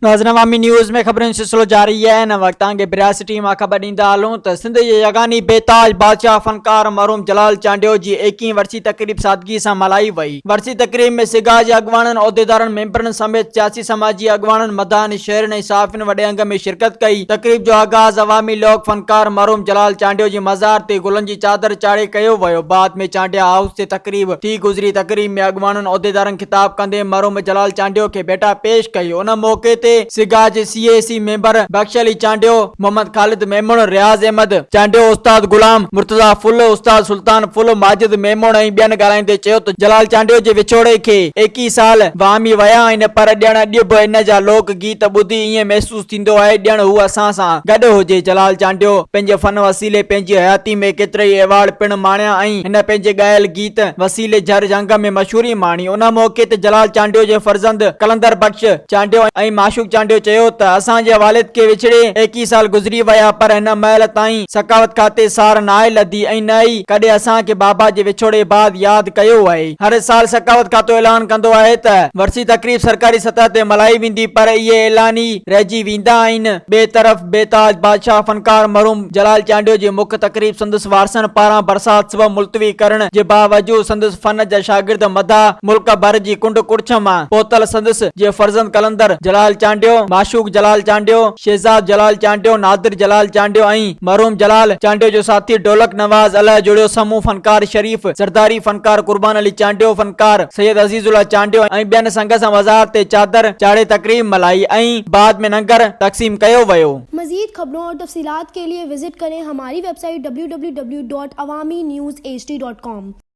नाज़रीन अवामी न्यूज़ में खबरें सिलसिलो जारी है। इन वक्त के बिरासटी मां खबर ॾींदा हलूं त सिंध जे यगानी बेताज बादशाह फनकार मरहूम जलाल चांडियो जी 21वीं वरसी तकरीब सादगी सां मल्हाई वई। वरसी तकरीब में सिगा जे अॻवाननि उहिदेदारनि मेंबरनि समेत सियासी समाजी अॻवाननि मदानी शहरनि ऐं सहाफ़ियुनि वॾे अंग में शिरकत कई। तकरीब जो आगाज़ अवामी लोक फनकार मरहूम जलाल चांडियो जी मज़ार ते गुलनि जी चादर चाढ़े कयो वियो। बाद में चांडिया हाउस ते तकरीब थी गुज़री। तकरीब में अॻवाननि उहिदेदारनि ख़िताब कंदे मरहूम जलाल चांडियो खे भेटा पेश कई। उन मौके ते सिगा जे CAC मेंबर बख्श अली चांडियो, मोहम्मद खालिद मेमून, रियाज अहमद चांडियो, उस्ताद गुलाम मुर्तजा फुल, उस्ताद सुल्तान फुल, माजिद मेमून ऐं ॿियनि ॻाल्हाईंदे चयो त जलाल चांडियो जे विछोड़े खे 21 साल वामी विया आहिनि, पर ॼण अॼु बि इन जा लोक गीत ॿुधी ईअं महसूस थींदो आहे ॼण हू असां सां गॾु हुजे। जलाल चांडियो पंहिंजे फन वसीले पंहिंजी हयाती में केतिरे ई अवार्ड पिणु माणिया ऐं हिन पंहिंजे ॻायल गीत वसीले जर जंग में मशहूरी माणी। उन मौके ते जलाल चांडियो जे फर्जंद कलंदर बख्श चांडियो ऐं माशूक चांडियो चयो त असांजे वालिद खे विछड़े 21 साल गुज़री विया, पर हिन महिल ताईं सकावत खाते सार न आहे लधी ऐं न ई कॾहिं असांखे बाबा जे विछोड़े बाद यादि कयो आहे। हर साल सकावत खातो ऐलान कंदो आहे त वरसी तकरीब सरकारी सतह ते मल्हाई वेंदी, पर इहे ऐलान ई रहिजी वेंदा आहिनि। ॿिए तरफ़ बेताज बादशाह फनकार मरहूम जलाल चांडियो जी मुख्य तकरीब संदसि वारसनि पारां बरसात सबब मुलतवी करण जे बावजूद संदसि फन जा शागिर्द मदा मुल्क भर जी कुंड कुड़छ मां पोतल संदसि जे फर्जंद कलंदर जलाल चांडियो, माशूक जलाल चांडियो, शहजाद जलाल चांडियो, नादिर जलाल चांडियो ऐं मरहूम जलाल चांडियो जो साथी ढोलक नवाज अलाह जुड़ियो समूह फनकार शरीफ ज़रदारी फनकार कुर्बान अली चांडियो, फनकार सैयद अजीजुल्लाह चांडियो ऐं ॿियनि संग सां मज़ार ते चादर चाढ़े तकरीब मल्हाई ऐं बाद में लंगर तक़सीम कयो वियो। मजीद खबरों और तफसीलात के लिए विजिट करें हमारी वेबसाइट www.awamiNewsHD.com।